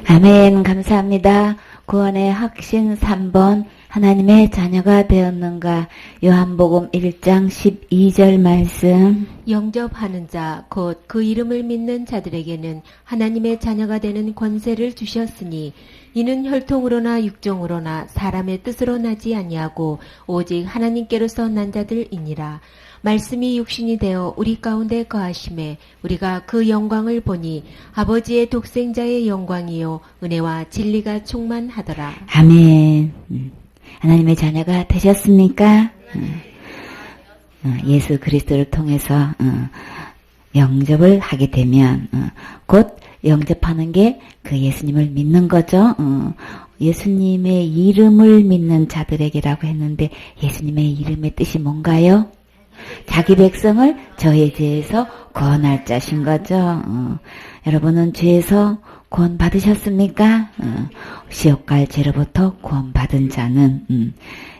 아멘. 감사합니다. 구원의 확신 3번 하나님의 자녀가 되었는가. 요한복음 1장 12절 말씀. 영접하는 자 곧 그 이름을 믿는 자들에게는 하나님의 자녀가 되는 권세를 주셨으니 이는 혈통으로나 육종으로나 사람의 뜻으로 나지 아니하고 오직 하나님께로서 난 자들이니라. 말씀이 육신이 되어 우리 가운데 거하심에 우리가 그 영광을 보니 아버지의 독생자의 영광이요 은혜와 진리가 충만하더라. 아멘. 하나님의 자녀가 되셨습니까? 예수 그리스도를 통해서 영접을 하게 되면 곧 영접하는 게 그 예수님을 믿는 거죠. 예수님의 이름을 믿는 자들에게라고 했는데 예수님의 이름의 뜻이 뭔가요? 자기 백성을 저의 죄에서 구원할 자신 거죠. 여러분은 죄에서 구원 받으셨습니까? 시옥 갈 죄로부터 구원 받은 자는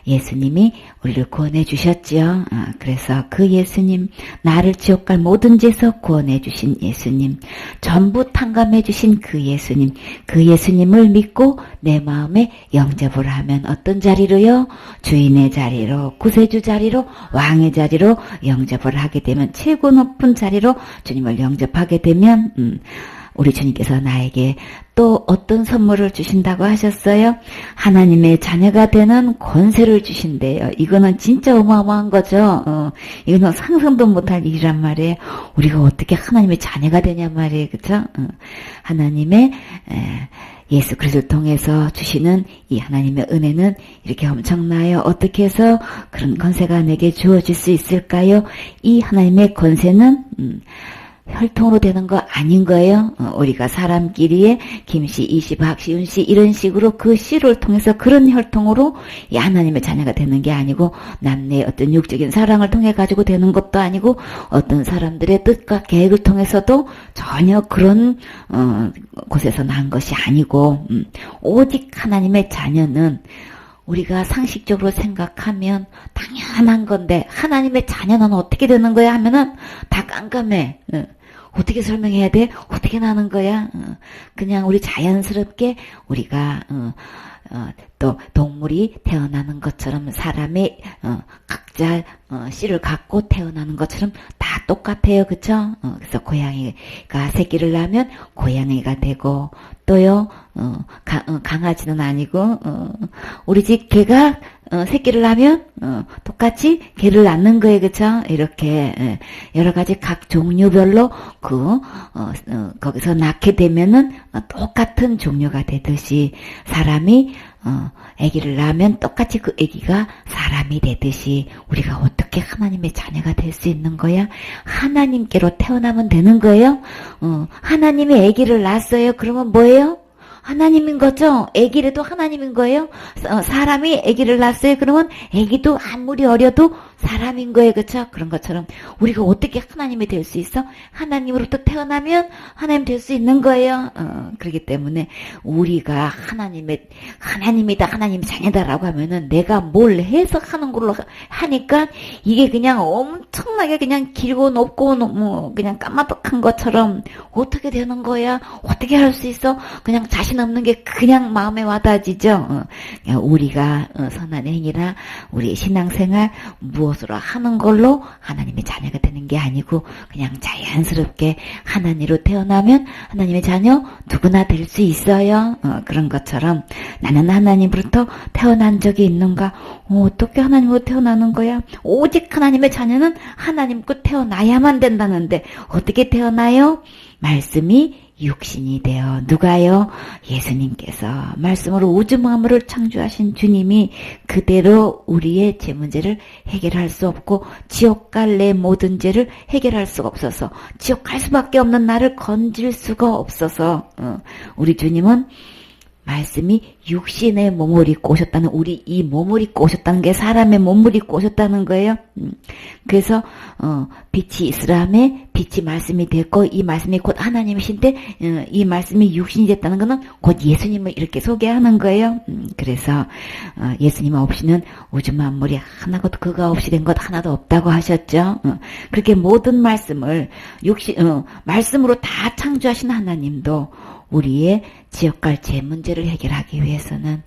예수님이 우리를 구원해 주셨지요. 그래서 그 예수님, 나를 지옥 갈 모든 죄에서 구원해 주신 예수님, 전부 탕감해 주신 그 예수님을 믿고 내 마음에 영접을 하면 어떤 자리로요? 주인의 자리로, 구세주 자리로, 왕의 자리로 영접을 하게 되면, 최고 높은 자리로 주님을 영접하게 되면 우리 주님께서 나에게 또 어떤 선물을 주신다고 하셨어요? 하나님의 자녀가 되는 권세를 주신대요. 이거는 진짜 어마어마한 거죠. 이거는 상상도 못할 일이란 말이에요. 우리가 어떻게 하나님의 자녀가 되냐 말이에요. 그렇죠? 하나님의 예수 그리스도를 통해서 주시는 이 하나님의 은혜는 이렇게 엄청나요. 어떻게 해서 그런 권세가 내게 주어질 수 있을까요? 이 하나님의 권세는 혈통으로 되는 거 아닌 거예요. 우리가 사람끼리의 김씨, 이씨, 박씨, 윤씨 이런 식으로 그 씨를 통해서 그런 혈통으로 이 하나님의 자녀가 되는 게 아니고 남녀의 어떤 육적인 사랑을 통해 가지고 되는 것도 아니고 어떤 사람들의 뜻과 계획을 통해서도 전혀 그런 곳에서 난 것이 아니고 오직 하나님의 자녀는 우리가 상식적으로 생각하면 당연한 건데 하나님의 자녀는 어떻게 되는 거야 하면은 다 깜깜해. 어떻게 설명해야 돼? 어떻게 나는 거야? 그냥 우리 자연스럽게 우리가 또 동물이 태어나는 것처럼 사람의 각자 씨를 갖고 태어나는 것처럼 다 똑같아요. 그쵸? 그래서 고양이가 새끼를 낳으면 고양이가 되고 또요 강아지는 아니고 우리 집 개가 새끼를 낳으면 똑같이 개를 낳는 거예요. 그쵸? 이렇게 여러 가지 각 종류별로 거기서 낳게 되면은 똑같은 종류가 되듯이 사람이 아기를 낳으면 똑같이 그 아기가 사람이 되듯이 우리가 어떻게 하나님의 자녀가 될 수 있는 거야? 하나님께로 태어나면 되는 거예요? 하나님이 아기를 낳았어요. 그러면 뭐예요? 하나님인 거죠? 아기라도 하나님인 거예요? 사람이 아기를 낳았어요. 그러면 아기도 아무리 어려도 사람인 거예요. 그렇죠? 그런 것처럼 우리가 어떻게 하나님이 될 수 있어? 하나님으로부터 태어나면 하나님 될 수 있는 거예요. 그렇기 때문에 우리가 하나님이다, 하나님 자녀다라고 하면은 내가 뭘 해석하는 걸로 하니까 이게 그냥 엄청나게 그냥 길고 높고 그냥 까마득한 것처럼 어떻게 되는 거야? 어떻게 할 수 있어? 그냥 자신 없는 게 그냥 마음에 와닿아지죠. 우리가 선한 행위나 우리의 신앙생활 무엇으로 하는 걸로 하나님의 자녀가 되는 게 아니고 그냥 자연스럽게 하나님으로 태어나면 하나님의 자녀 누구나 될 수 있어요. 그런 것처럼 나는 하나님으로부터 태어난 적이 있는가? 어떻게 하나님으로 태어나는 거야? 오직 하나님의 자녀는 하나님으로 태어나야만 된다는데 어떻게 태어나요? 말씀이 육신이 되어 누가요? 예수님께서 말씀으로 우주 만물을 창조하신 주님이 그대로 우리의 죄 문제를 해결할 수 없고 지옥 갈 내 모든 죄를 해결할 수가 없어서 지옥 갈 수밖에 없는 나를 건질 수가 없어서 우리 주님은 말씀이 육신의 몸을 입고 오셨다는 우리 이 몸을 입고 오셨다는 게 사람의 몸을 입고 오셨다는 거예요. 그래서 빛이 이스라엘에 빛이 말씀이 됐고 이 말씀이 곧 하나님이신데 이 말씀이 육신이 됐다는 것은 곧 예수님을 이렇게 소개하는 거예요. 그래서 예수님 없이는 우주 만물이 하나도 그가 없이 된 것 하나도 없다고 하셨죠. 그렇게 모든 말씀을 말씀으로 다 창조하신 하나님도 우리의 지역갈 제 문제를 해결하기 위해서는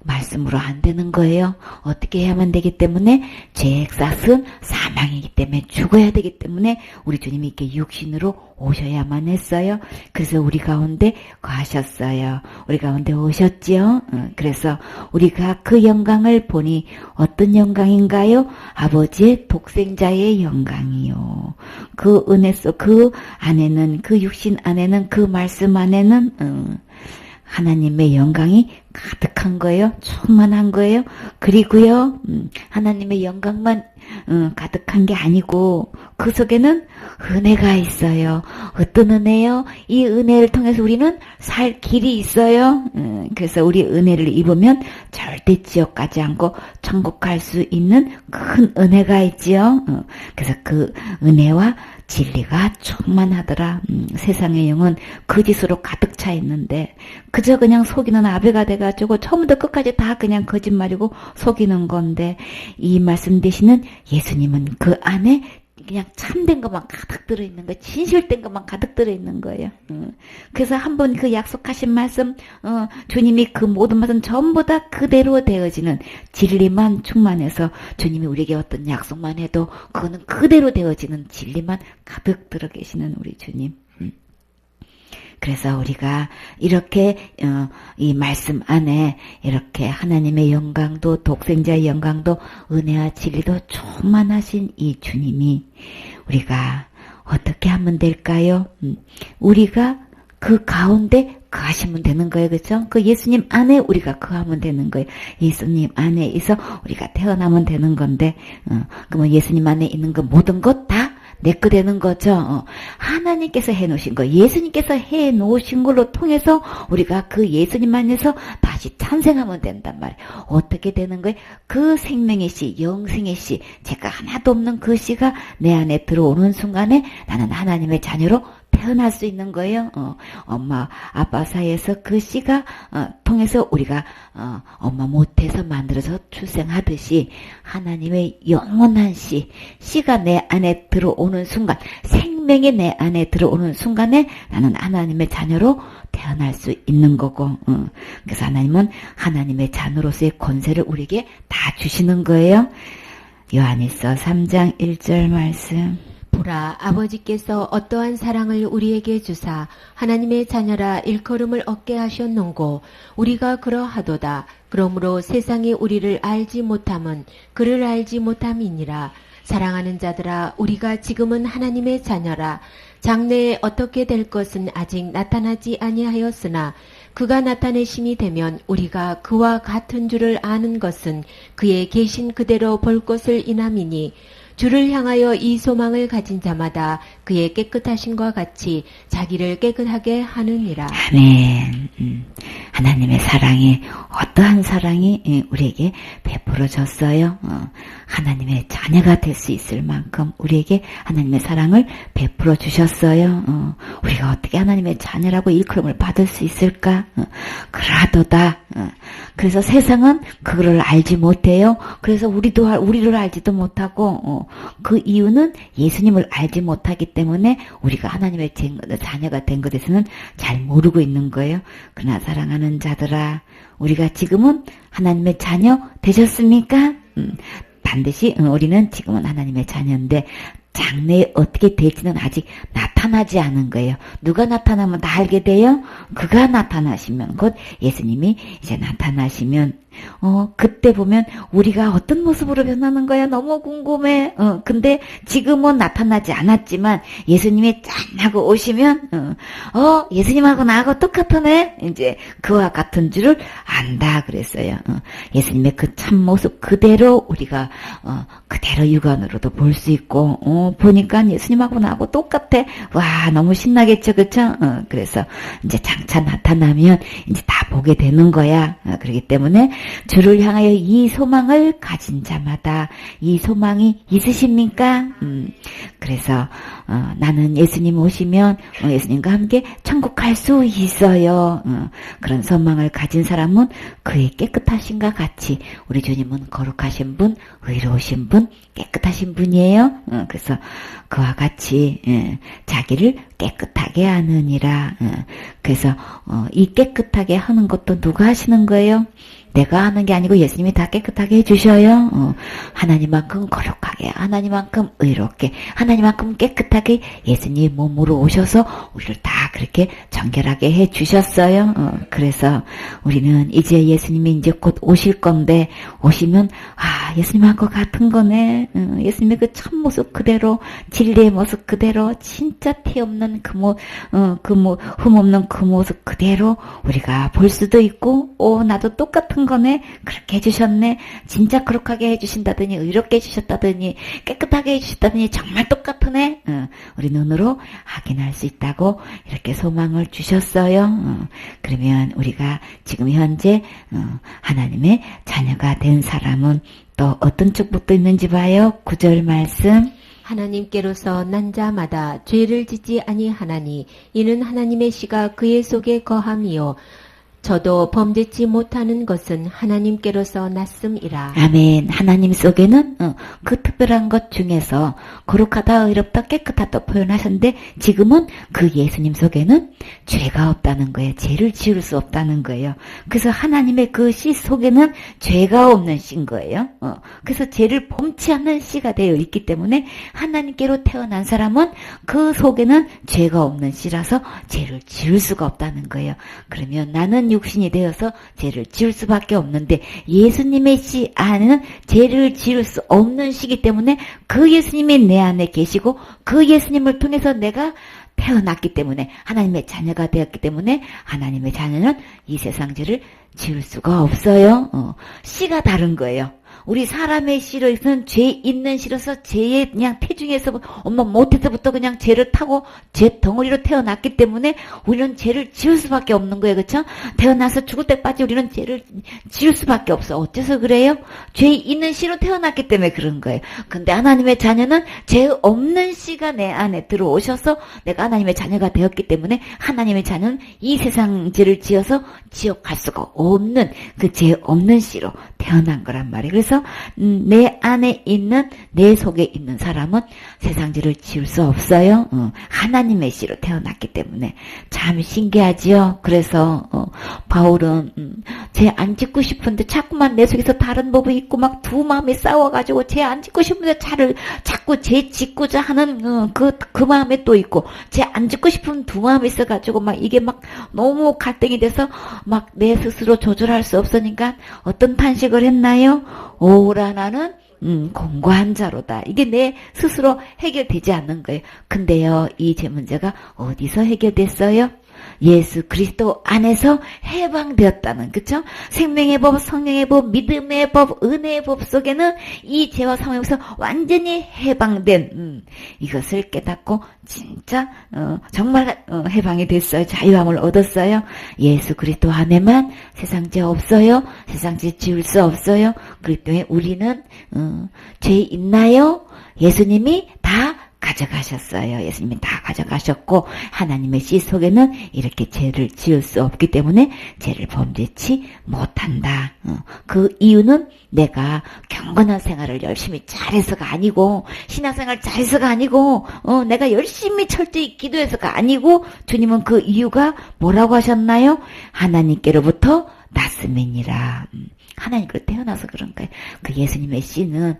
말씀으로 안 되는 거예요. 어떻게 해야만 되기 때문에 죄의 싹은 사망이기 때문에 죽어야 되기 때문에 우리 주님이 이렇게 육신으로 오셔야만 했어요. 그래서 우리 가운데 거하셨어요. 우리 가운데 오셨지요. 그래서 우리가 그 영광을 보니 어떤 영광인가요? 아버지의 독생자의 영광이요. 그 은혜 속 그 안에는, 그 육신 안에는, 그 말씀 안에는 하나님의 영광이 가득한 거예요. 충만한 거예요. 그리고요, 하나님의 영광만 가득한 게 아니고 그 속에는 은혜가 있어요. 어떤 은혜요? 이 은혜를 통해서 우리는 살 길이 있어요. 그래서 우리 은혜를 입으면 절대 지옥 가지 않고 천국 갈 수 있는 큰 은혜가 있지요. 그래서 그 은혜와 진리가 충만하더라. 세상의 영은 거짓으로 가득 차 있는데 그저 그냥 속이는 아베가 돼가지고 처음부터 끝까지 다 그냥 거짓말이고 속이는 건데 이 말씀 되시는 예수님은 그 안에 그냥 참된 것만 가득 들어있는 거예요. 진실된 것만 가득 들어있는 거예요. 그래서 한번 그 약속하신 말씀, 주님이 그 모든 말씀 전부 다 그대로 되어지는 진리만 충만해서 주님이 우리에게 어떤 약속만 해도 그거는 그대로 되어지는 진리만 가득 들어 계시는 우리 주님. 그래서 우리가 이렇게 이 말씀 안에 이렇게 하나님의 영광도 독생자의 영광도 은혜와 진리도 충만하신 이 주님이 우리가 어떻게 하면 될까요? 우리가 그 가운데 거하시면 되는 거예요. 그렇죠? 그 예수님 안에 우리가 거하면 되는 거예요. 예수님 안에 있어 우리가 태어나면 되는 건데 그러면 예수님 안에 있는 그 모든 것 다 내 거 되는 거죠. 하나님께서 해놓으신 거, 예수님께서 해놓으신 걸로 통해서 우리가 그 예수님 안에서 다시 탄생하면 된단 말이에요. 어떻게 되는 거예요? 그 생명의 씨, 영생의 씨, 제가 하나도 없는 그 씨가 내 안에 들어오는 순간에 나는 하나님의 자녀로 태어날 수 있는 거예요. 엄마, 아빠 사이에서 그 씨가 통해서 우리가 엄마 못해서 만들어서 출생하듯이 하나님의 영원한 씨가 내 안에 들어오는 순간, 생명이 내 안에 들어오는 순간에 나는 하나님의 자녀로 태어날 수 있는 거고, 그래서 하나님은 하나님의 자녀로서의 권세를 우리에게 다 주시는 거예요. 요한일서 3장 1절 말씀. 보라, 아버지께서 어떠한 사랑을 우리에게 주사 하나님의 자녀라 일컬음을 얻게 하셨는고 우리가 그러하도다. 그러므로 세상이 우리를 알지 못함은 그를 알지 못함이니라. 사랑하는 자들아, 우리가 지금은 하나님의 자녀라. 장래에 어떻게 될 것은 아직 나타나지 아니하였으나 그가 나타내심이 되면 우리가 그와 같은 줄을 아는 것은 그의 계신 그대로 볼 것을 인함이니 주를 향하여 이 소망을 가진 자마다 그의 깨끗하심과 같이 자기를 깨끗하게 하느니라. 아멘. 하나님의 사랑이 어떠한 사랑이 우리에게 베풀어졌어요. 하나님의 자녀가 될 수 있을 만큼 우리에게 하나님의 사랑을 베풀어 주셨어요. 우리가 어떻게 하나님의 자녀라고 일컬음을 받을 수 있을까? 그러하도다. 그래서 세상은 그거를 알지 못해요. 그래서 우리를 알지도 못하고 그 이유는 예수님을 알지 못하기 때문에 우리가 하나님의 자녀가 된 것에서는 잘 모르고 있는 거예요. 그러나 사랑하는 자들아, 우리가 지금은 하나님의 자녀 되셨습니까? 반드시 우리는 지금은 하나님의 자녀인데 장래에 어떻게 될지는 아직 나타나지 않은 거예요. 누가 나타나면 다 알게 돼요? 그가 나타나시면, 곧 예수님이 이제 나타나시면 그때 보면 우리가 어떤 모습으로 변하는 거야? 너무 궁금해. 근데 지금은 나타나지 않았지만 예수님이 짠 하고 오시면 예수님하고 나하고 똑같으네. 이제 그와 같은 줄을 안다 그랬어요. 예수님의 그 참모습 그대로 우리가 그대로 육안으로도 볼 수 있고 보니까 예수님하고 나하고 똑같아. 와, 너무 신나겠죠, 그쵸? 그래서 이제 장차 나타나면 이제 다 보게 되는 거야. 그렇기 때문에 주를 향하여 이 소망을 가진 자마다 이 소망이 있으십니까? 그래서 나는 예수님 오시면 예수님과 함께 천국 갈 수 있어요. 그런 소망을 가진 사람은 그의 깨끗하심과 같이 우리 주님은 거룩하신 분, 의로우신 분, 깨끗하신 분이에요. 그래서 그와 같이 자기를 깨끗하게 하느니라. 그래서 이 깨끗하게 하는 것도 누가 하시는 거예요? 내가 하는 게 아니고 예수님이 다 깨끗하게 해주셔요. 하나님만큼 거룩하게, 하나님만큼 의롭게, 하나님만큼 깨끗하게 예수님 몸으로 오셔서 우리를 다 그렇게 정결하게 해주셨어요. 그래서 우리는 이제 예수님이 이제 곧 오실 건데, 오시면 예수님하고 같은 거네. 예수님의 그 참모습 그대로, 진리의 모습 그대로, 진짜 티 없는 흠 없는 그 모습 그대로 우리가 볼 수도 있고, 나도 똑같은 거네. 그렇게 해주셨네. 진짜 거룩하게 해주신다더니, 의롭게 해주셨다더니, 깨끗하게 해주셨다더니 정말 똑같으네. 우리 눈으로 확인할 수 있다고 이렇게 소망을 주셨어요. 그러면 우리가 지금 현재 하나님의 자녀가 된 사람은 또 어떤 축복도 있는지 봐요. 9절 말씀. 하나님께로서 난 자마다 죄를 짓지 아니하나니 이는 하나님의 씨가 그의 속에 거함이요 저도 범죄치 못하는 것은 하나님께로서 났음이라. 아멘. 하나님 속에는 그 특별한 것 중에서 거룩하다, 의롭다, 깨끗하다 표현하셨는데 지금은 그 예수님 속에는 죄가 없다는 거예요. 죄를 지을 수 없다는 거예요. 그래서 하나님의 그 씨 속에는 죄가 없는 씨인 거예요. 그래서 죄를 범치 않는 씨가 되어 있기 때문에 하나님께로 태어난 사람은 그 속에는 죄가 없는 씨라서 죄를 지을 수가 없다는 거예요. 그러면 나는 육신이 되어서 죄를 지을 수밖에 없는데 예수님의 씨 안에는 죄를 지을 수 없는 씨이기 때문에 그 예수님이 내 안에 계시고 그 예수님을 통해서 내가 태어났기 때문에 하나님의 자녀가 되었기 때문에 하나님의 자녀는 이 세상 죄를 지을 수가 없어요. 씨가 다른 거예요. 우리 사람의 씨로서는 죄 있는 씨로서 죄의 그냥 태중에서 엄마 못해서부터 그냥 죄를 타고 죄 덩어리로 태어났기 때문에 우리는 죄를 지을 수밖에 없는 거예요. 그렇죠? 태어나서 죽을 때까지 우리는 죄를 지을 수밖에 없어. 어째서 그래요? 죄 있는 씨로 태어났기 때문에 그런 거예요. 근데 하나님의 자녀는 죄 없는 씨가 내 안에 들어오셔서 내가 하나님의 자녀가 되었기 때문에 하나님의 자녀는 이 세상 죄를 지어서 지옥 갈 수가 없는 그 죄 없는 씨로 태어난 거란 말이에요. 그래서 내 안에 있는 내 속에 있는 사람은 세상죄를 지을 수 없어요. 하나님의 씨로 태어났기 때문에 참 신기하지요. 그래서 바울은 죄 안 짓고 싶은데 자꾸만 내 속에서 다른 법이 있고 막 두 마음이 싸워가지고 죄 안 짓고 싶은데 자꾸 죄 짓고자 하는 그 마음에 또 있고 죄 안 짓고 싶은 두 마음이 있어가지고 막 이게 막 너무 갈등이 돼서 막 내 스스로 조절할 수 없으니까 어떤 탄식을 했나요? 오라 나는 공고한 자로다. 이게 내 스스로 해결되지 않는 거예요. 근데요, 이 제 문제가 어디서 해결됐어요? 예수 그리스도 안에서 해방되었다는, 그쵸? 생명의 법, 성령의 법, 믿음의 법, 은혜의 법 속에는 이 죄와 사망에서 완전히 해방된 이것을 깨닫고 진짜 정말 해방이 됐어요. 자유함을 얻었어요. 예수 그리스도 안에만 세상 죄 없어요. 세상 죄 지울 수 없어요. 그렇기 때문에 우리는 죄 있나요? 예수님이 다 가져가셨어요. 예수님이 다 가져가셨고 하나님의 씨 속에는 이렇게 죄를 지을 수 없기 때문에 죄를 범죄치 못한다. 그 이유는 내가 경건한 생활을 열심히 잘해서가 아니고 신앙생활 잘해서가 아니고 내가 열심히 철저히 기도해서가 아니고 주님은 그 이유가 뭐라고 하셨나요? 하나님께로부터 났음이니라. 하나님께로 태어나서 그런 거예요. 그 예수님의 씨는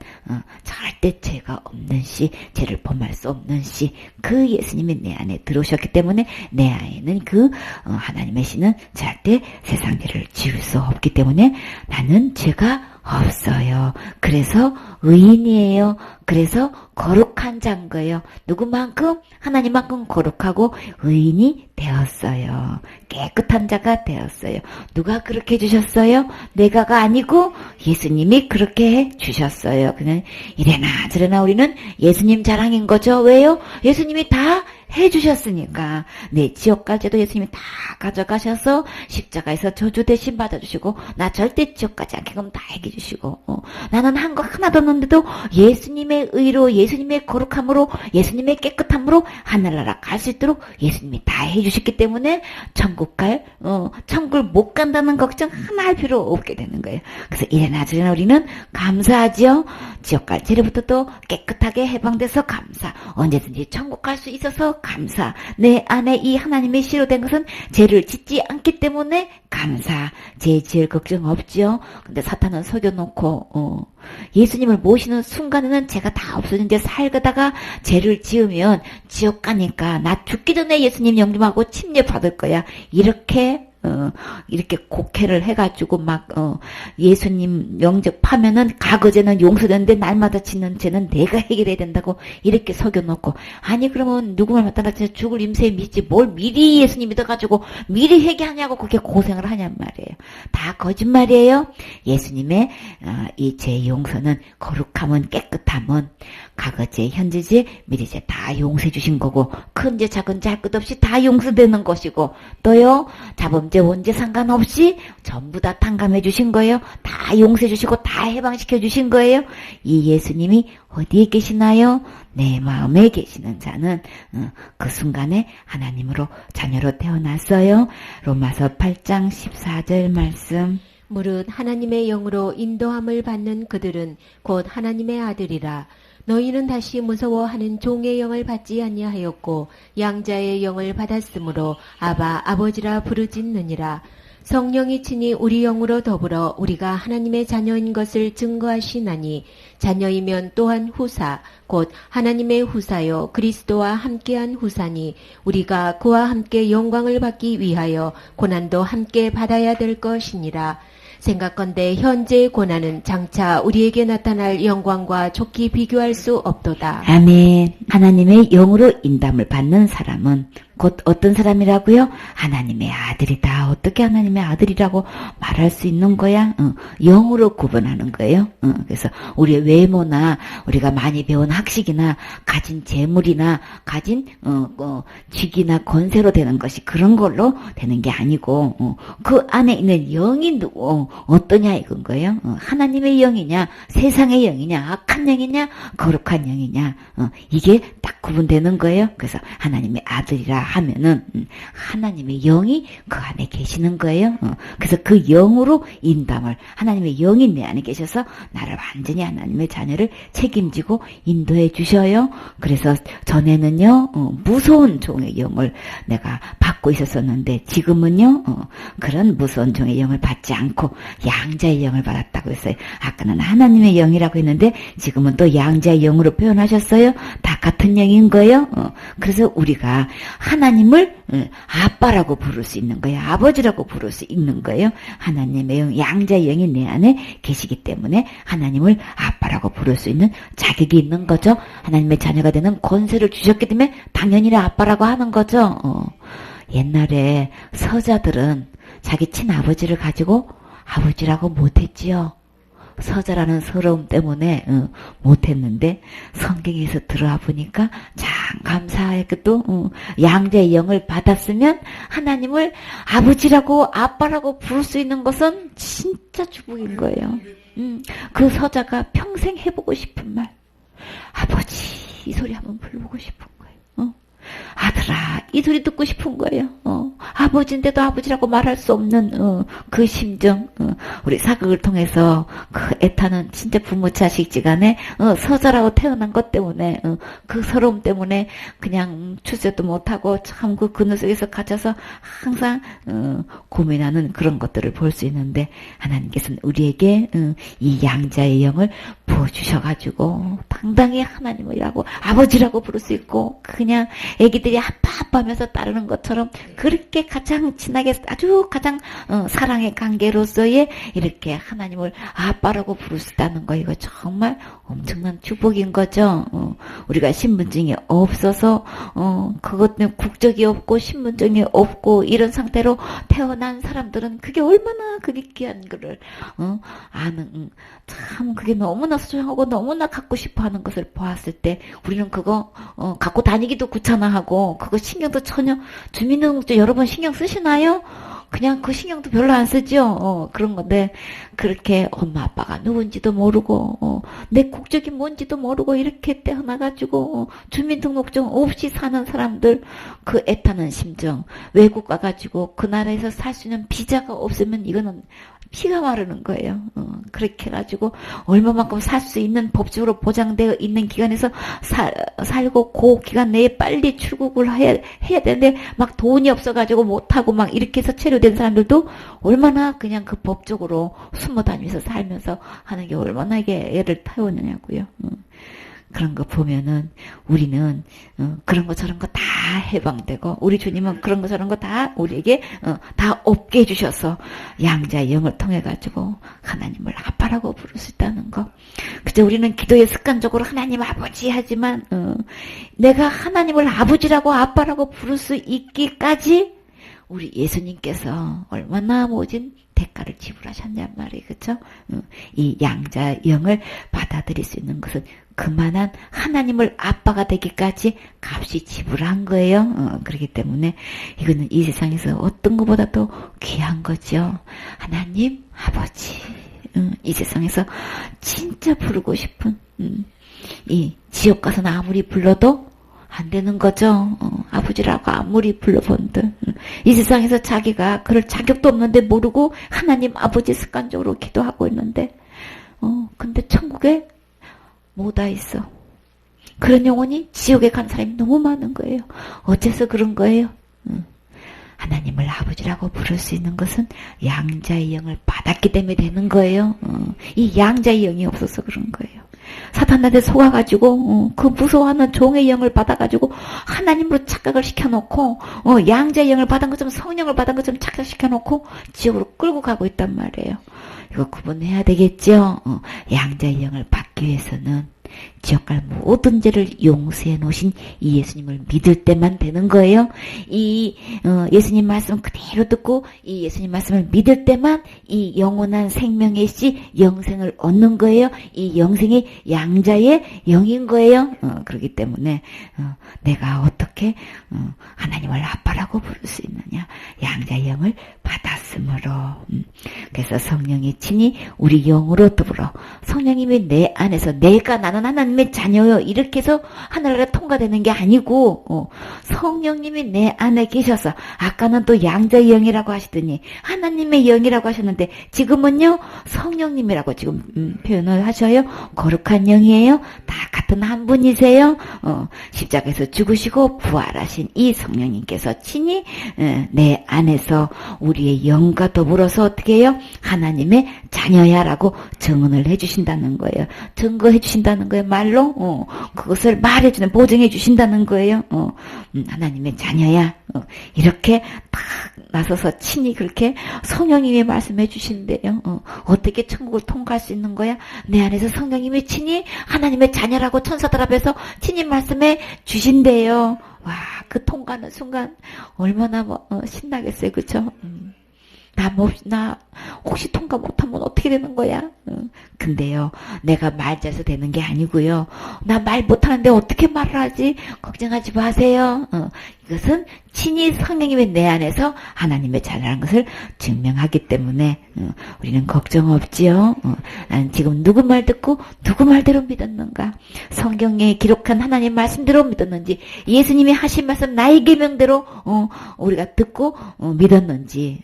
절대 죄가 없는 씨, 죄를 범할 수 없는 씨, 그 예수님이 내 안에 들어오셨기 때문에 내 안에는 그 하나님의 씨는 절대 세상 죄를 지을 수 없기 때문에 나는 죄가 없어요. 그래서 의인이에요. 그래서 거룩한 자인 거예요. 누구만큼? 하나님만큼 거룩하고 의인이 되었어요. 깨끗한 자가 되었어요. 누가 그렇게 해주셨어요? 내가가 아니고 예수님이 그렇게 해주셨어요. 그냥 이래나 저래나 우리는 예수님 자랑인 거죠. 왜요? 예수님이 다 해주셨으니까. 내 지옥 갈 죄도 예수님이 다 가져가셔서 십자가에서 저주 대신 받아주시고 나 절대 지옥 가지 않게 그럼 다 해주시고 나는 한 거 하나도 없는데도 예수님의 의로 예수님의 거룩함으로 예수님의 깨끗함으로 하늘나라 갈 수 있도록 예수님이 다 해주셨기 때문에 천국을 못 간다는 걱정 하나 할 필요 없게 되는 거예요. 그래서 이래나 저래나 우리는 감사하지요. 지옥 갈 죄로부터 또 깨끗하게 해방돼서 감사. 언제든지 천국 갈 수 있어서 감사. 내 안에 이 하나님의 씨로 된 것은 죄를 짓지 않기 때문에 감사. 죄 지을 걱정 없죠. 근데 사탄은 속여놓고 예수님을 모시는 순간에는 죄가 다 없어진 데 살다가 죄를 지으면 지옥 가니까 나 죽기 전에 예수님 영접하고 침례 받을 거야. 이렇게 곡해를 해가지고 예수님 영접하면은 과거죄는 용서되는데 날마다 짓는 죄는 내가 해결해야 된다고 이렇게 속여놓고, 아니 그러면 누구만 맞다가 죽을 임세에 믿지 뭘 미리 예수님 믿어가지고 미리 회개하냐고 그렇게 고생을 하냔 말이에요. 다 거짓말이에요. 예수님의 이 죄 용서는 거룩함은 깨끗함은 과거죄, 현재죄, 미래죄 다 용서해 주신 거고, 큰죄 작은죄 할 것 없이 다 용서되는 것이고, 또요 자범죄 원죄 상관없이 전부 다 탕감해 주신 거예요. 다 용서해 주시고 다 해방시켜 주신 거예요. 이 예수님이 어디에 계시나요? 내 마음에 계시는 자는 그 순간에 하나님으로 자녀로 태어났어요. 로마서 8장 14절 말씀. 무릇 하나님의 영으로 인도함을 받는 그들은 곧 하나님의 아들이라. 너희는 다시 무서워하는 종의 영을 받지 아니하였고 양자의 영을 받았으므로 아바 아버지라 부르짖느니라. 성령이 친히 우리 영으로 더불어 우리가 하나님의 자녀인 것을 증거하시나니, 자녀이면 또한 후사 곧 하나님의 후사요 그리스도와 함께한 후사니, 우리가 그와 함께 영광을 받기 위하여 고난도 함께 받아야 될 것이니라. 생각건대 현재의 고난은 장차 우리에게 나타날 영광과 좋게 비교할 수 없도다. 아멘. 하나님의 영으로 인담을 받는 사람은 곧 어떤 사람이라고요? 하나님의 아들이다. 어떻게 하나님의 아들이라고 말할 수 있는 거야? 영으로 구분하는 거예요. 그래서 우리의 외모나 우리가 많이 배운 학식이나 가진 재물이나 가진 직이나 권세로 되는 것이 그런 걸로 되는 게 아니고, 그 안에 있는 영이 어떠냐 이건 거예요. 하나님의 영이냐, 세상의 영이냐, 악한 영이냐, 거룩한 영이냐, 이게 딱 구분되는 거예요. 그래서 하나님의 아들이라 하면은 하나님의 영이 그 안에 계시는 거예요. 그래서 그 영으로 인담을, 하나님의 영이 내 안에 계셔서 나를 완전히 하나님의 자녀를 책임지고 인도해 주셔요. 그래서 전에는요 무서운 종의 영을 내가 받고 있었었는데, 지금은요 그런 무서운 종의 영을 받지 않고 양자의 영을 받았다고 했어요. 아까는 하나님의 영이라고 했는데 지금은 또 양자의 영으로 표현하셨어요. 다 같은 영인 거예요. 그래서 우리가 하나님을 아빠라고 부를 수 있는 거예요. 아버지라고 부를 수 있는 거예요. 하나님의 영, 양자의 영이 내 안에 계시기 때문에 하나님을 아빠라고 부를 수 있는 자격이 있는 거죠. 하나님의 자녀가 되는 권세를 주셨기 때문에 당연히 아빠라고 하는 거죠. 옛날에 서자들은 자기 친아버지를 가지고 아버지라고 못했지요. 서자라는 서러움 때문에 못했는데, 성경에서 들어와 보니까 참 감사하게 또 양자의 영을 받았으면 하나님을 아버지라고 아빠라고 부를 수 있는 것은 진짜 축복인 거예요. 그 서자가 평생 해보고 싶은 말, 아버지 이 소리 한번 불러보고 싶은 거예요. 아들아 이 소리 듣고 싶은 거예요. 아버지인데도 아버지라고 말할 수 없는 그 심정, 우리 사극을 통해서 그 애타는 진짜 부모 자식지간에 서자라고 태어난 것 때문에 그 서러움 때문에 그냥 출세도 못하고 참 그 그늘 속에서 갇혀서 항상 고민하는 그런 것들을 볼 수 있는데, 하나님께서는 우리에게 이 양자의 영을 부어주셔가지고 당당히 하나님이라고 아버지라고 부를 수 있고, 그냥 애기들이 아빠 하면서 따르는 것처럼 그렇게 가장 친하게 아주 가장 사랑의 관계로서의 이렇게 하나님을 아빠라고 부를 수 있다는 거, 이거 정말 엄청난 축복인 거죠. 우리가 신분증이 없어서 그것 때문에 국적이 없고 신분증이 없고 이런 상태로 태어난 사람들은 그게 얼마나 그게 귀한 거를 아는, 참 그게 너무나 소중하고 너무나 갖고 싶어하는 것을 보았을 때, 우리는 그거 갖고 다니기도 귀찮아하고 그거 신경도 전혀, 주민등록증 여러분 신경 쓰시나요? 그냥 그 신경도 별로 안 쓰죠. 그런 건데 그렇게 엄마 아빠가 누군지도 모르고 내 국적이 뭔지도 모르고 이렇게 태어나가지고 주민등록증 없이 사는 사람들 그 애타는 심정, 외국 가가지고 그 나라에서 살 수 있는 비자가 없으면 이거는 피가 마르는 거예요. 그렇게 해가지고 얼마만큼 살 수 있는 법적으로 보장되어 있는 기간에서 살고 그 기간 내에 빨리 출국을 해야 되는데 막 돈이 없어가지고 못하고 막 이렇게 해서 체류된 사람들도 얼마나 그냥 그 법적으로 숨어 다니면서 살면서 하는 게 얼마나 이게 애를 태우느냐고요. 그런 거 보면은 우리는 그런 거 저런 거 다 해방되고 우리 주님은 그런 거 저런 거 다 우리에게 다 없게 해주셔서 양자의 영을 통해 가지고 하나님을 아빠라고 부를 수 있다는 거. 그저 우리는 기도에 습관적으로 하나님 아버지 하지만 내가 하나님을 아버지라고 아빠라고 부를 수 있기까지 우리 예수님께서 얼마나 모진 대가를 지불하셨냔 말이에요. 그쵸? 이 양자의 영을 받아들일 수 있는 것은 그만한 하나님을 아빠가 되기까지 값이 지불한 거예요. 그렇기 때문에 이거는 이 세상에서 어떤 것보다도 귀한 거죠. 하나님 아버지. 이 세상에서 진짜 부르고 싶은 이 지옥 가서는 아무리 불러도 안 되는 거죠. 아버지라고 아무리 불러본들 이 세상에서 자기가 그럴 자격도 없는데 모르고 하나님 아버지 습관적으로 기도하고 있는데 근데 천국에 뭐다 있어. 그런 영혼이 지옥에 간 사람이 너무 많은 거예요. 어째서 그런 거예요? 하나님을 아버지라고 부를 수 있는 것은 양자의 영을 받았기 때문에 되는 거예요. 이 양자의 영이 없어서 그런 거예요. 사탄한테 속아가지고 그 무서워하는 종의 영을 받아가지고 하나님으로 착각을 시켜놓고 양자의 영을 받은 것처럼 성령을 받은 것처럼 착각시켜놓고 지옥으로 끌고 가고 있단 말이에요. 이거 구분해야 되겠죠. 양자의 영을 받기 위해서는 지옥 갈 모든 죄를 용서해 놓으신 이 예수님을 믿을 때만 되는 거예요. 이 예수님 말씀 그대로 듣고 이 예수님 말씀을 믿을 때만 이 영원한 생명의 씨 영생을 얻는 거예요. 이 영생이 양자의 영인 거예요. 그렇기 때문에 내가 어떻게 하나님을 아빠라고 부를 수 있느냐. 양자의 영을 받았으므로 그래서 성령이 친히 우리 영으로 더불어 성령님이 내 안에서 내가 나는 하나님의 자녀요 이렇게 해서 하늘나라 통과되는 게 아니고 성령님이 내 안에 계셔서 아까는 또 양자의 영이라고 하시더니 하나님의 영이라고 하셨는데 지금은요 성령님이라고 지금 표현을 하셔요. 거룩한 영이에요. 다 같은 한 분이세요. 십자가에서 죽으시고 부활하신 이 성령님께서 친히 내 안에서 우리의 영과 더불어서 어떻게 해요? 하나님의 자녀야라고 증언을 해주신다는 거예요. 증거해 주신다는 거예요. 말로 그것을 말해주는 보증해 주신다는 거예요. 하나님의 자녀야. 이렇게 딱 나서서 친히 그렇게 성령님이 말씀해 주신대요. 어떻게 천국을 통과할 수 있는 거야? 내 안에서 성령님이 친히 하나님의 자녀라고 천사들 앞에서 친히 말씀해 주신대요. 와, 그 통과하는 순간 얼마나 신나겠어요. 그쵸? 나 혹시 통과 못하면 어떻게 되는 거야? 근데요, 내가 말 잘해서 되는 게 아니고요. 나 말 못하는데 어떻게 말을 하지? 걱정하지 마세요. 이것은 친히 성령님이 내 안에서 하나님의 자녀라는 것을 증명하기 때문에 우리는 걱정 없지요. 나는 지금 누구 말 듣고 누구 말대로 믿었는가? 성경에 기록한 하나님 말씀대로 믿었는지 예수님이 하신 말씀 나의 계명대로 우리가 듣고 믿었는지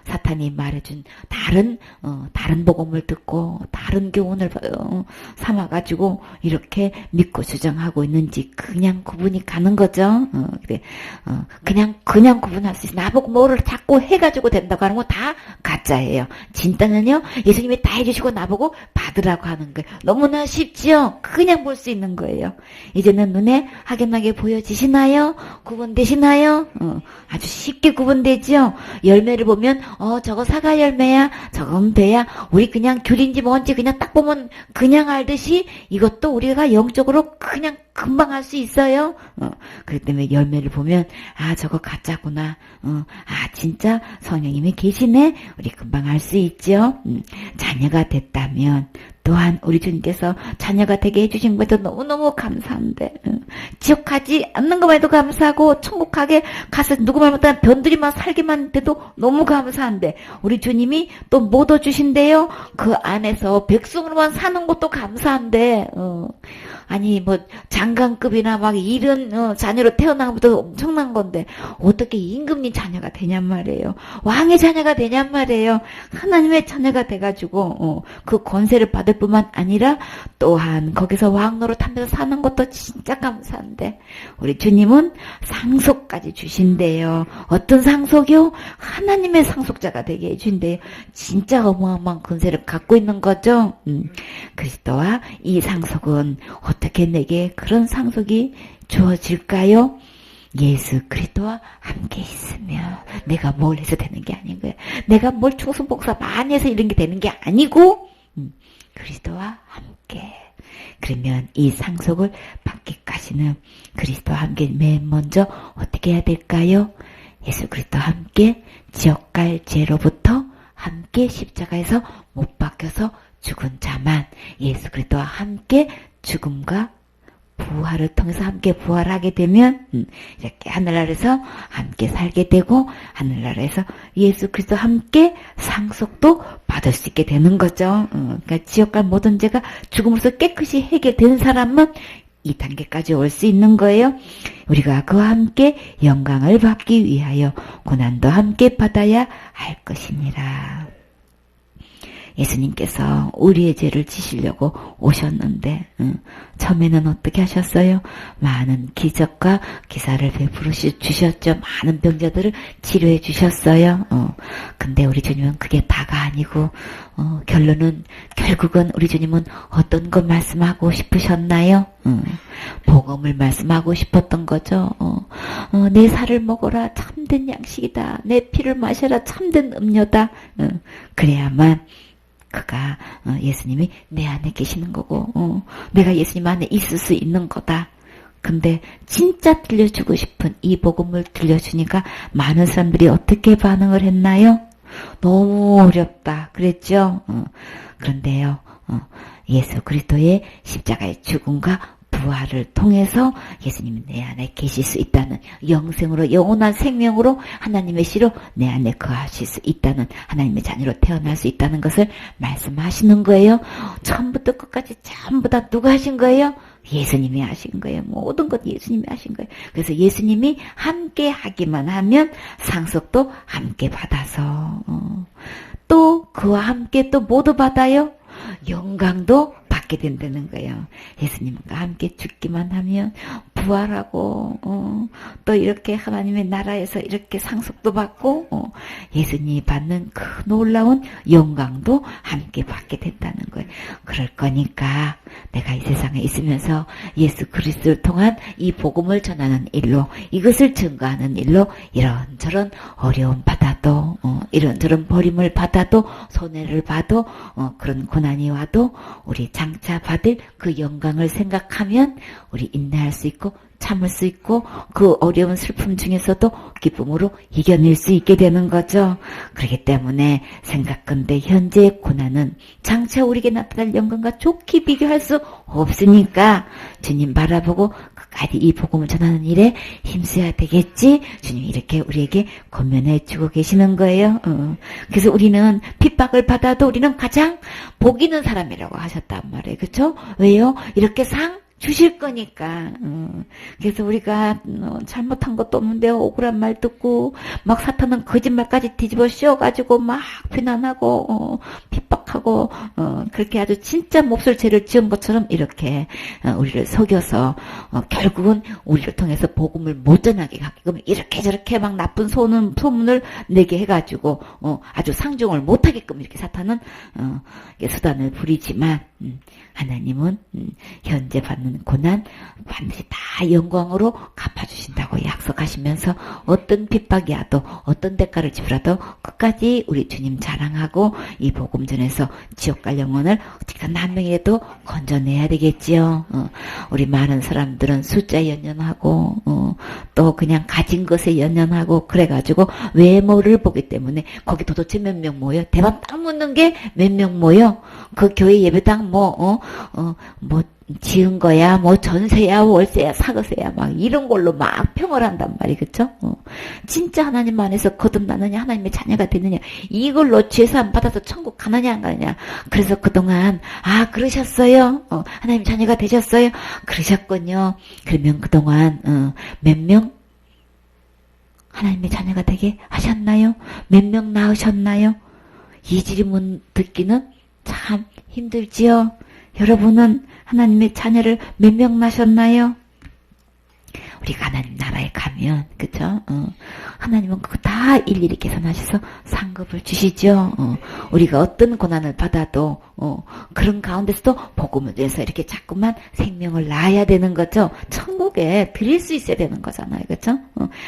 사탄이 말해준 다른 복음을 듣고 다른 교훈을 삼아가지고 이렇게 믿고 주장하고 있는지 그냥 구분이 가는 거죠. 그냥 구분할 수 있어. 나보고 뭐를 자꾸 해가지고 된다고 하는 건 다 가짜예요. 진짜는요, 예수님이 다 해주시고 나보고 받으라고 하는 거예요. 너무나 쉽지요? 그냥 볼 수 있는 거예요. 이제는 눈에 확연하게 보여지시나요? 구분되시나요? 아주 쉽게 구분되죠? 열매를 보면, 저거 사과 열매야, 저건 배야, 우리 그냥 귤인지 뭔지 그냥 딱 보면 그냥 알듯이 이것도 우리가 영적으로 그냥 금방 알 수 있어요. 그렇기 때문에 열매를 보면 저거 가짜구나. 진짜 성령님이 계시네. 우리 금방 알 수 있죠. 자녀가 됐다면 또한 우리 주님께서 자녀가 되게 해주신 것도 너무너무 감사한데 지옥 가지 않는 것만 해도 감사하고 천국 가게 가서 누구 말 못하는 변두리만 살기만 돼도 너무 감사한데 우리 주님이 또 못 얻어주신대요. 그 안에서 백성으로만 사는 것도 감사한데 아니 뭐 장관급이나 막 이런 자녀로 태어난 것도 엄청난 건데 어떻게 임금님 자녀가 되냔 말이에요. 왕의 자녀가 되냔 말이에요. 하나님의 자녀가 돼가지고 그 권세를 받을 뿐만 아니라 또한 거기서 왕 노릇하면서 사는 것도 진짜 감사한데 우리 주님은 상속까지 주신대요. 어떤 상속이요? 하나님의 상속자가 되게 해준대요. 진짜 어마어마한 권세를 갖고 있는 거죠. 그리스도와 이 상속은 어떻게 내게 그런 상속이 주어질까요? 예수 그리스도와 함께 있으면 내가 뭘 해서 되는 게 아닌 거예요. 내가 뭘 충성복사 많이 해서 이런 게 되는 게 아니고 그리스도와 함께. 그러면 이 상속을 받기까지는 그리스도와 함께 맨 먼저 어떻게 해야 될까요? 예수 그리스도와 함께 지옥 갈 죄로부터 함께 십자가에서 못 박혀서 죽은 자만 예수 그리스도와 함께 죽음과 부활을 통해서 함께 부활하게 되면 이렇게 하늘나라에서 함께 살게 되고 하늘나라에서 예수 그리스도와 함께 상속도 받을 수 있게 되는 거죠. 그러니까 지옥갈 모든 죄가 죽음으로써 깨끗이 해결되는 사람은 이 단계까지 올 수 있는 거예요. 우리가 그와 함께 영광을 받기 위하여 고난도 함께 받아야 할 것이니라. 예수님께서 우리의 죄를 지시려고 오셨는데 처음에는 어떻게 하셨어요? 많은 기적과 기사를 베풀어 주셨죠. 많은 병자들을 치료해 주셨어요. 근데 우리 주님은 그게 다가 아니고 결국은 우리 주님은 어떤 것 말씀하고 싶으셨나요? 복음을 말씀하고 싶었던 거죠. 내 살을 먹어라 참된 양식이다. 내 피를 마셔라 참된 음료다. 그래야만 그가 예수님이 내 안에 계시는 거고 내가 예수님 안에 있을 수 있는 거다. 근데 진짜 들려주고 싶은 이 복음을 들려주니까 많은 사람들이 어떻게 반응을 했나요? 너무 어렵다 그랬죠. 그런데요 예수 그리스도의 십자가의 죽음과 부활을 통해서 예수님이 내 안에 계실 수 있다는 영생으로 영원한 생명으로 하나님의 씨로 내 안에 거하실 수 있다는 하나님의 자녀로 태어날 수 있다는 것을 말씀하시는 거예요. 처음부터 끝까지 전부 다 누가 하신 거예요? 예수님이 하신 거예요. 모든 것 예수님이 하신 거예요. 그래서 예수님이 함께 하기만 하면 상속도 함께 받아서 또 그와 함께 또 모두 받아요. 영광도 받게 된다는 거예요. 예수님과 함께 죽기만 하면 부활하고 또 이렇게 하나님의 나라에서 이렇게 상속도 받고 예수님이 받는 그 놀라운 영광도 함께 받게 된다는 거예요. 그럴 거니까 내가 이 세상에 있으면서 예수 그리스도를 통한 이 복음을 전하는 일로 이것을 증거하는 일로 이런저런 어려움 받아도 이런저런 버림을 받아도 손해를 봐도 그런 고난이 와도 우리 장차 받을 그 영광을 생각하면 우리 인내할 수 있고 참을 수 있고 그 어려운 슬픔 중에서도 기쁨으로 이겨낼 수 있게 되는 거죠. 그렇기 때문에 생각건대 현재의 고난은 장차 우리에게 나타날 영광과 좋게 비교할 수 없으니까 주님 바라보고 끝까지 이 복음을 전하는 일에 힘써야 되겠지. 주님이 이렇게 우리에게 권면해 주고 계시는 거예요. 그래서 우리는 핍박을 받아도 우리는 가장 복 있는 사람이라고 하셨단 말이에요. 그렇죠? 왜요? 이렇게 상 주실 거니까. 그래서 우리가 잘못한 것도 없는데 억울한 말 듣고 막 사탄은 거짓말까지 뒤집어 씌워가지고 막 비난하고 핍박하고 그렇게 아주 진짜 몹쓸 죄를 지은 것처럼 이렇게 우리를 속여서 결국은 우리를 통해서 복음을 못 전하게 하게끔 이렇게 저렇게 막 나쁜 소문을 내게 해가지고 아주 상종을 못하게끔 이렇게 사탄은 수단을 부리지만 하나님은 현재 받는 고난 반드시 다 영광으로 갚아주신다고 약속하시면서 어떤 핍박이 와도 어떤 대가를 지불하도 끝까지 우리 주님 자랑하고 이 복음 전에서 그래서 지옥 갈 영혼을 어떻게든 한 명이라도 건져내야 되겠지요. 우리 많은 사람들은 숫자에 연연하고 또 그냥 가진 것에 연연하고 그래가지고 외모를 보기 때문에 거기 도대체 몇 명 모여? 대박 딱 묻는 게 몇 명 모여? 그 교회 예배당 뭐 지은 거야, 뭐 전세야, 월세야, 사거세야, 막 이런 걸로 막 평을 한단 말이, 그쵸? 진짜 하나님 안에서 거듭나느냐, 하나님의 자녀가 되느냐, 이걸로 죄사 안 받아서 천국 가느냐, 안 가느냐. 그래서 그동안, 그러셨어요? 하나님 자녀가 되셨어요? 그러셨군요. 그러면 그동안, 몇 명? 하나님의 자녀가 되게 하셨나요? 몇 명 낳으셨나요? 이 질문 듣기는 참 힘들지요? 여러분은 하나님의 자녀를 몇 명 낳으셨나요? 우리가 하나님 나라에 가면, 그쵸? 하나님은 그거 다 일일이 계산하셔서 상급을 주시죠. 우리가 어떤 고난을 받아도, 그런 가운데서도 복음을 위해서 이렇게 자꾸만 생명을 낳아야 되는 거죠. 천국에 드릴 수 있어야 되는 거잖아요. 그쵸?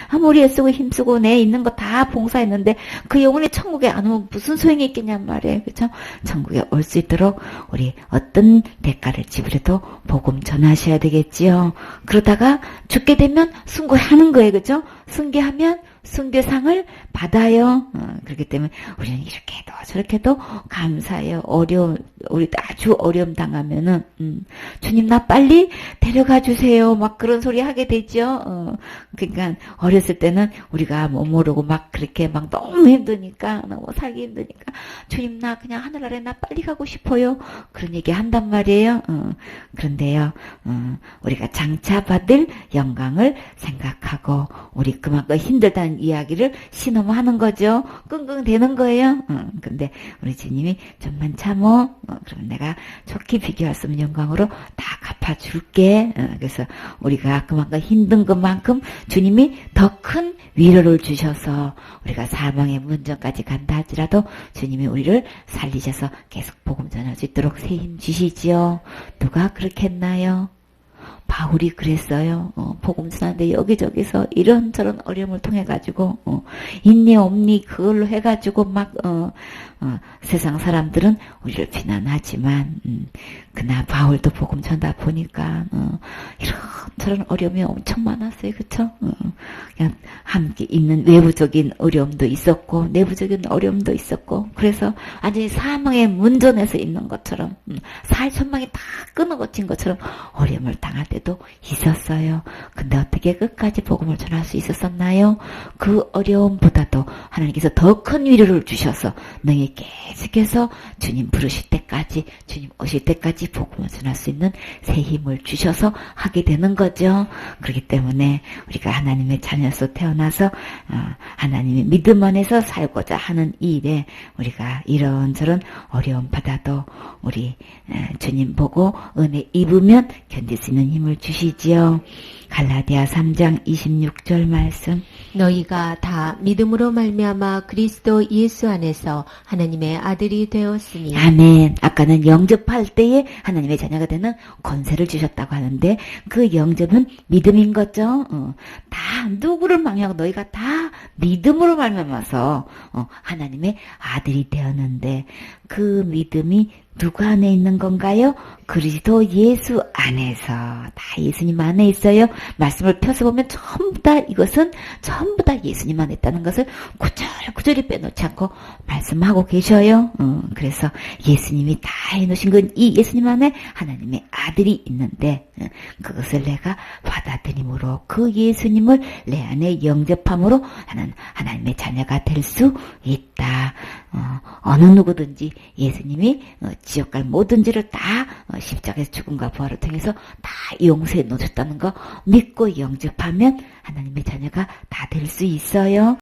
아무리 애쓰고 힘쓰고 내 있는 거 다 봉사했는데, 그 영혼이 천국에 안 오면 무슨 소용이 있겠냔 말이에요. 그쵸? 천국에 올 수 있도록 우리 어떤 대가를 지불해도 복음 전하셔야 되겠지요. 그러다가 죽게 되면 순교하는 거예요. 그죠? 순교하면 순교상을 받아요. 그렇기 때문에 우리는 이렇게도 저렇게도 감사해요. 우리 아주 어려움 당하면은 주님 나 빨리 데려가 주세요. 막 그런 소리 하게 되죠. 그러니까 어렸을 때는 우리가 뭐 모르고 막 그렇게 막 너무 힘드니까 너무 살기 힘드니까 주님 나 그냥 하늘나라에 나 빨리 가고 싶어요. 그런 얘기 한단 말이에요. 그런데요. 우리가 장차 받을 영광을 생각하고 우리 그만큼 힘들다는 이야기를 신음하는 거죠. 끙끙대는 거예요. 근데 우리 주님이 좀만 참어. 그러면 내가 좋게 비교할 수 없는 영광으로 다 갚아줄게. 그래서 우리가 그만큼 힘든 것만큼 주님이 더 큰 위로를 주셔서 우리가 사망의 문전까지 간다 할지라도 주님이 우리를 살리셔서 계속 복음 전할 수 있도록 새 힘 주시지요. 누가 그렇게 했나요? 바울이 그랬어요. 복음 전하는데 여기저기서 이런저런 어려움을 통해 가지고 있니 없니 그걸로 해가지고 막 세상 사람들은 우리를 비난하지만 그나 바울도 복음 전다 보니까 이런저런 어려움이 엄청 많았어요. 그쵸? 그냥 함께 있는 외부적인 어려움도 있었고 내부적인 어려움도 있었고 그래서 완전히 사망의 문전에서 있는 것처럼 사일천망이 다 끊어거친 것처럼 어려움을 당할 때도 있었어요. 근데 어떻게 끝까지 복음을 전할 수 있었었나요? 그 어려움보다도 하나님께서 더 큰 위로를 주셔서 너희 계속해서 주님 부르실 때까지 주님 오실 때까지 복음을 전할 수 있는 새 힘을 주셔서 하게 되는 거죠. 그렇기 때문에 우리가 하나님의 자녀로서 태어나서 하나님의 믿음 안에서 살고자 하는 이 일에 우리가 이런저런 어려움 받아도 우리 주님 보고 은혜 입으면 견딜 수 있는 힘을 주시지요. 갈라디아 3장 26절 말씀. 너희가 다 믿음으로 말미암아 그리스도 예수 안에서 하나님의 아들이 되었으니. 아멘. 아까는 영접할 때에 하나님의 자녀가 되는 권세를 주셨다고 하는데 그 영접은 믿음인 거죠. 다 누구를 망하고 너희가 다 믿음으로 말미암아서 하나님의 아들이 되었는데 그 믿음이 누구 안에 있는 건가요? 그리스도 예수 안에서. 다 예수님 안에 있어요. 말씀을 펴서 보면 전부 다 이것은 전부 다 예수님 안에 있다는 것을 구절구절이 빼놓지 않고 말씀하고 계셔요. 그래서 예수님이 다 해놓으신 건 이 예수님 안에 하나님의 아들이 있는데 그것을 내가 받아들임으로 그 예수님을 내 안에 영접함으로 나는 하나님의 자녀가 될 수 있다. 어느 누구든지 예수님이 지옥 갈 모든 죄를 다 십자가에서 죽음과 부활을 통해서 다 용서해 놓으셨다는 거 믿고 영접하면 하나님의 자녀가 다 될 수 있어요.